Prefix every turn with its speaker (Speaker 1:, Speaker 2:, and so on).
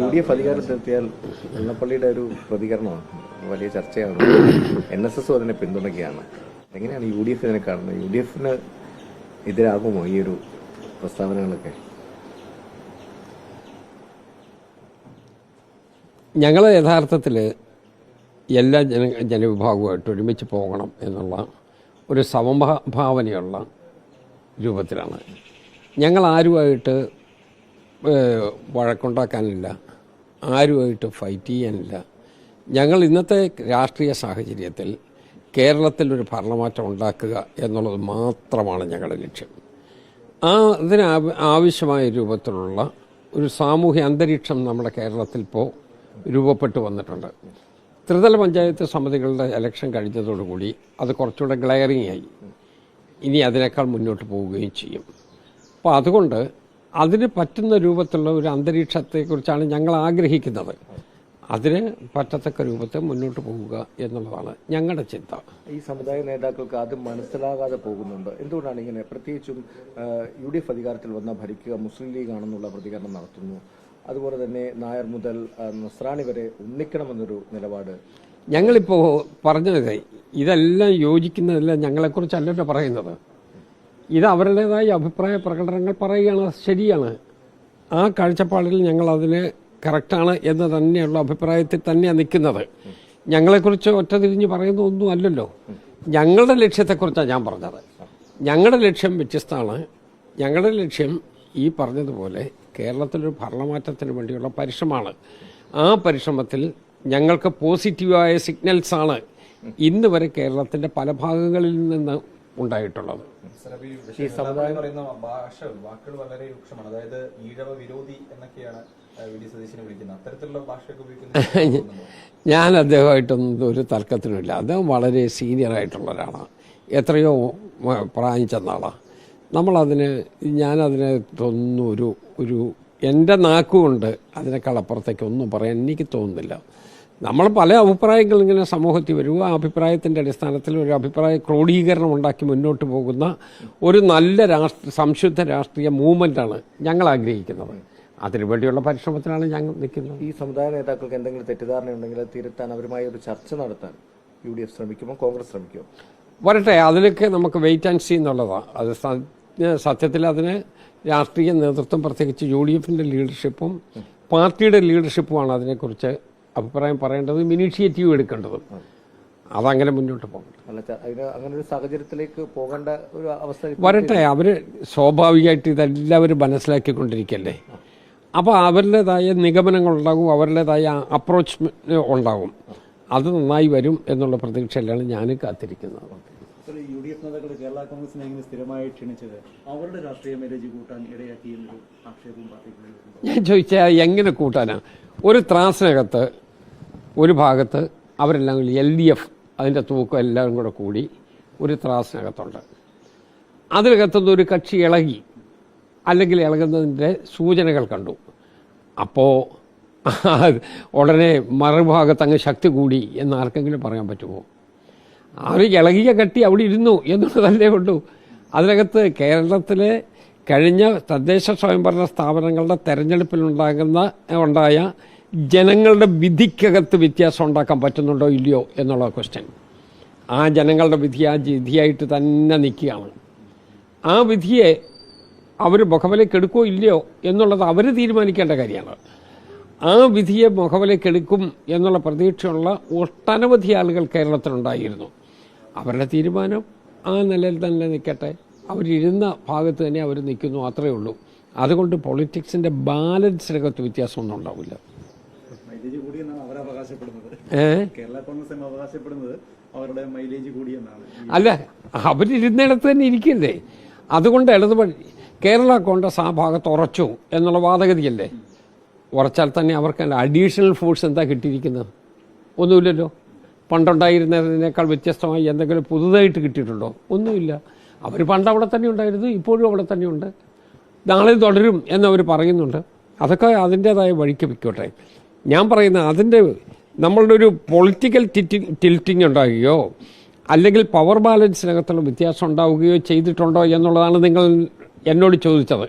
Speaker 1: UDF അധികാരത്തിലെത്തിയാൽ വെള്ളപ്പള്ളിയുടെ ഒരു പ്രതികരണമാണ് വലിയ ചർച്ചയാണ്. NSS അതിനെ പിന്തുണയ്ക്കുകയാണ്. എങ്ങനെയാണ് UDF ഇതിനെ കാണുന്നത്? UDFന് എതിരാകുമോ ഈ ഒരു പ്രസ്താവനകളൊക്കെ?
Speaker 2: ഞങ്ങൾ യഥാർത്ഥത്തിൽ എല്ലാ ജനവിഭാഗവുമായിട്ട് ഒരുമിച്ച് പോകണം എന്നുള്ള ഒരു സമഭാവനയുള്ള രൂപത്തിലാണ്. ഞങ്ങൾ ആരുമായിട്ട് വഴക്കുണ്ടാക്കാനില്ല, ആരുമായിട്ട് ഫൈറ്റ് ചെയ്യാനില്ല. ഞങ്ങൾ ഇന്നത്തെ രാഷ്ട്രീയ സാഹചര്യത്തിൽ കേരളത്തിലൊരു ഭരണമാറ്റം ഉണ്ടാക്കുക എന്നുള്ളത് മാത്രമാണ് ഞങ്ങളുടെ ലക്ഷ്യം. അതിന് ആവശ്യമായ രൂപത്തിലുള്ള ഒരു സാമൂഹ്യ അന്തരീക്ഷം നമ്മുടെ കേരളത്തിൽ ഇപ്പോൾ രൂപപ്പെട്ടു വന്നിട്ടുണ്ട്. ത്രിതല പഞ്ചായത്ത് സമിതികളുടെ ഇലക്ഷൻ കഴിഞ്ഞതോടുകൂടി അത് കുറച്ചുകൂടെ ഗ്ലെയറിംഗ് ആയി. ഇനി അതിനേക്കാൾ മുന്നോട്ട് പോവുകയും ചെയ്യും. അപ്പോൾ അതുകൊണ്ട് അതിന് പറ്റുന്ന രൂപത്തിലുള്ള ഒരു അന്തരീക്ഷത്തെക്കുറിച്ചാണ് ഞങ്ങൾ ആഗ്രഹിക്കുന്നത്. അതിന് പറ്റത്തക്ക രൂപത്തിൽ മുന്നോട്ട് പോവുക എന്നുള്ളതാണ് ഞങ്ങളുടെ ചിന്ത.
Speaker 1: ഈ സമുദായ നേതാക്കൾക്ക് ആദ്യം മനസ്സിലാകാതെ പോകുന്നുണ്ട്. എന്തുകൊണ്ടാണ് ഇങ്ങനെ? പ്രത്യേകിച്ചും UDF അധികാരത്തിൽ വന്ന ഭരിക്കുക മുസ്ലിം ലീഗ് ആണെന്നുള്ള പ്രതികരണം നടത്തുന്നു. അതുപോലെ തന്നെ നായർ മുതൽ നസ്രാണി വരെ ഒന്നിക്കണമെന്നൊരു നിലപാട്.
Speaker 2: ഞങ്ങളിപ്പോൾ പറഞ്ഞത് ഇതെല്ലാം യോജിക്കുന്നതെല്ലാം ഞങ്ങളെക്കുറിച്ചല്ലല്ലോ പറയുന്നത്. ഇത് അവരുടേതായ അഭിപ്രായ പ്രകടനങ്ങൾ പറയുകയാണ്, ശരിയാണ്. ആ കാഴ്ചപ്പാടിൽ ഞങ്ങളതിന് കറക്റ്റാണ് എന്ന് തന്നെയുള്ള അഭിപ്രായത്തിൽ തന്നെയാണ് നിൽക്കുന്നത്. ഞങ്ങളെക്കുറിച്ച് ഒറ്റ തിരിഞ്ഞ് പറയുന്ന ഒന്നും അല്ലല്ലോ. ഞങ്ങളുടെ ലക്ഷ്യത്തെക്കുറിച്ചാണ് ഞാൻ പറഞ്ഞത്. ഞങ്ങളുടെ ലക്ഷ്യം വ്യത്യസ്തമാണ്. ഞങ്ങളുടെ ലക്ഷ്യം ഈ പറഞ്ഞതുപോലെ കേരളത്തിലൊരു ഭരണമാറ്റത്തിന് വേണ്ടിയുള്ള പരിശ്രമമാണ്. ആ പരിശ്രമത്തിൽ ഞങ്ങൾക്ക് പോസിറ്റീവായ സിഗ്നൽസാണ് ഇന്ന് വരെ കേരളത്തിൻ്റെ പല ഭാഗങ്ങളിൽ നിന്ന് ഉണ്ടായിട്ടുള്ളത്.
Speaker 3: ഈ സമുദായം പറയുന്ന വാക്കുകൾ വളരെ രൂക്ഷമാണ്. അതായത് ഈഴവ വിരോധി എന്നൊക്കെയാണ് വി.ഡി. സതീശനെ വിളിക്കുന്നത്. അത്തരത്തിലുള്ള ഭാഷയൊക്കെ ഉപയോഗിക്കുന്നത്
Speaker 2: ഞാൻ അദ്ദേഹമായിട്ടൊന്നും ഒരു തർക്കത്തിനുമില്ല. അദ്ദേഹം വളരെ സീനിയറായിട്ടുള്ള ഒരാളാണ്, എത്രയോ പ്രായം ചെന്ന ആളാണ്. ഞാനതിനെ തോന്നുന്നു ഒരു എൻ്റെ നാക്കുകൊണ്ട് അതിനേക്കാൾ അപ്പുറത്തേക്ക് ഒന്നും പറയാൻ എനിക്ക് തോന്നുന്നില്ല. നമ്മൾ പല അഭിപ്രായങ്ങൾ ഇങ്ങനെ സമൂഹത്തിൽ വരും. ആ അഭിപ്രായത്തിൻ്റെ അടിസ്ഥാനത്തിൽ ഒരു അഭിപ്രായ ക്രോഡീകരണം ഉണ്ടാക്കി മുന്നോട്ട് പോകുന്ന ഒരു നല്ല സംശുദ്ധ രാഷ്ട്രീയ മൂവ്മെൻ്റാണ് ഞങ്ങൾ ആഗ്രഹിക്കുന്നത്. അതിനുവേണ്ടിയുള്ള പരിശ്രമത്തിലാണ് ഞങ്ങൾ നിൽക്കുന്നത്.
Speaker 1: ഈ സമുദായ നേതാക്കൾക്ക് എന്തെങ്കിലും തെറ്റിദ്ധാരണയുണ്ടെങ്കിൽ അത് തിരുത്താൻ അവരുമായി ഒരു ചർച്ച നടത്താൻ UDF ശ്രമിക്കുമോ, കോൺഗ്രസ് ശ്രമിക്കുമോ?
Speaker 2: വരട്ടെ, അതിലൊക്കെ നമുക്ക് വെയിറ്റ് ആൻഡ് സീ എന്നുള്ളതാണ്. അത് സത്യത്തിൽ അതിന് രാഷ്ട്രീയ നേതൃത്വം, പ്രത്യേകിച്ച് UDFൻ്റെ ലീഡർഷിപ്പും പാർട്ടിയുടെ ലീഡർഷിപ്പുമാണ് അതിനെക്കുറിച്ച് അഭിപ്രായം പറയേണ്ടതും ഇനീഷ്യേറ്റീവ് എടുക്കേണ്ടതും. അതങ്ങനെ മുന്നോട്ട് പോകണം.
Speaker 1: അങ്ങനെ ഒരു സാഹചര്യത്തിലേക്ക് പോകേണ്ട ഒരു അവസ്ഥ
Speaker 2: വരട്ടെ. അവർ സ്വാഭാവികമായിട്ട് ഇതെല്ലാവരും മനസ്സിലാക്കിക്കൊണ്ടിരിക്കല്ലേ. അപ്പോൾ അവരുടേതായ നിഗമനങ്ങളുണ്ടാകും, അവരുടേതായ അപ്രോച്ച് ഉണ്ടാകും. അത് നന്നായി വരും എന്നുള്ള പ്രതീക്ഷയിലാണ് ഞാൻ കാത്തിരിക്കുന്നത്.
Speaker 4: UDF നേതാക്കൾ കേരള കോൺഗ്രസിനെ എങ്ങനെ സ്ഥിരമായി ക്ഷണിച്ചത് അവരുടെ രാഷ്ട്രീയ മൈലേജ് കൂട്ടാൻ ഇടയാക്കി ആക്ഷേപവും പാർട്ടിക്കുണ്ട്.
Speaker 2: ഞാൻ ചോദിച്ചാൽ എങ്ങനെ കൂട്ടാനാണ്? ഒരു ത്രാസിനകത്ത് ഒരു ഭാഗത്ത് അവരെല്ലാം LDF അതിൻ്റെ തൂക്കം എല്ലാവരും കൂടെ കൂടി ഒരു ത്രാസിനകത്തുണ്ട്. അതിനകത്തുനിന്ന് ഒരു കക്ഷി ഇളകി, അല്ലെങ്കിൽ ഇളകുന്നതിൻ്റെ സൂചനകൾ കണ്ടു. അപ്പോൾ ഉടനെ മറുഭാഗത്ത് അങ്ങ് ശക്തി കൂടി എന്ന് ആർക്കെങ്കിലും പറയാൻ പറ്റുമോ? അവർ ഇളകിയ കട്ടി അവിടെ ഇരുന്നു എന്നുള്ളതല്ലേ ഉള്ളൂ. അതിനകത്ത് കേരളത്തിലെ കഴിഞ്ഞ തദ്ദേശ സ്വയംഭരണ സ്ഥാപനങ്ങളുടെ തെരഞ്ഞെടുപ്പിലുണ്ടായ ജനങ്ങളുടെ വിധിക്കകത്ത് വ്യത്യാസം ഉണ്ടാക്കാൻ പറ്റുന്നുണ്ടോ ഇല്ലയോ എന്നുള്ള ക്വസ്റ്റ്യൻ. ആ ജനങ്ങളുടെ വിധിയായിട്ട് തന്നെ നിൽക്കുകയാണ്. ആ വിധിയെ അവർ മുഖവിലേക്ക് എടുക്കുകയോ ഇല്ലയോ എന്നുള്ളത് അവർ തീരുമാനിക്കേണ്ട കാര്യമാണ്. ആ വിധിയെ മുഖവിലേക്ക് എടുക്കും എന്നുള്ള പ്രതീക്ഷയുള്ള ഒട്ടനവധി ആളുകൾ കേരളത്തിലുണ്ടായിരുന്നു. അവരുടെ തീരുമാനം ആ നിലയിൽ തന്നെ നിൽക്കട്ടെ. അവരിരുന്ന ഭാഗത്ത് തന്നെ അവർ നിൽക്കുന്നു, അത്രയേ ഉള്ളൂ. അതുകൊണ്ട് പൊളിറ്റിക്സിൻ്റെ ബാലൻസിനകത്ത് വ്യത്യാസമൊന്നും ഉണ്ടാവില്ല. അല്ല, അവരിരുന്നിടത്ത് തന്നെ ഇരിക്കില്ലേ. അതുകൊണ്ട് കേരള കോൺഗ്രസ് ആ ഭാഗത്ത് ഉറച്ചു എന്നുള്ള വാദഗതിയല്ലേ. ഉറച്ചാൽ തന്നെ അവർക്ക് അഡീഷണൽ ഫോഴ്സ് എന്താ കിട്ടിയിരിക്കുന്നത്? ഒന്നുമില്ലല്ലോ. പണ്ടുണ്ടായിരുന്നതിനേക്കാൾ വ്യത്യസ്തമായി എന്തെങ്കിലും പുതുതായിട്ട് കിട്ടിയിട്ടുണ്ടോ? ഒന്നുമില്ല. അവർ പണ്ട് അവിടെ തന്നെ ഉണ്ടായിരുന്നു, ഇപ്പോഴും അവിടെ തന്നെയുണ്ട്, നാളെ തുടരും എന്നവർ പറയുന്നുണ്ട്. അതൊക്കെ അതിൻ്റേതായ വഴിക്ക് വയ്ക്കോട്ടെ. ഞാൻ പറയുന്ന അതിൻ്റെ നമ്മളുടെ ഒരു പൊളിറ്റിക്കൽ ടിൽറ്റിങ് ഉണ്ടാകുകയോ അല്ലെങ്കിൽ പവർ ബാലൻസിനകത്തുള്ള വ്യത്യാസം ഉണ്ടാവുകയോ ചെയ്തിട്ടുണ്ടോ എന്നുള്ളതാണ് നിങ്ങൾ എന്നോട് ചോദിച്ചത്.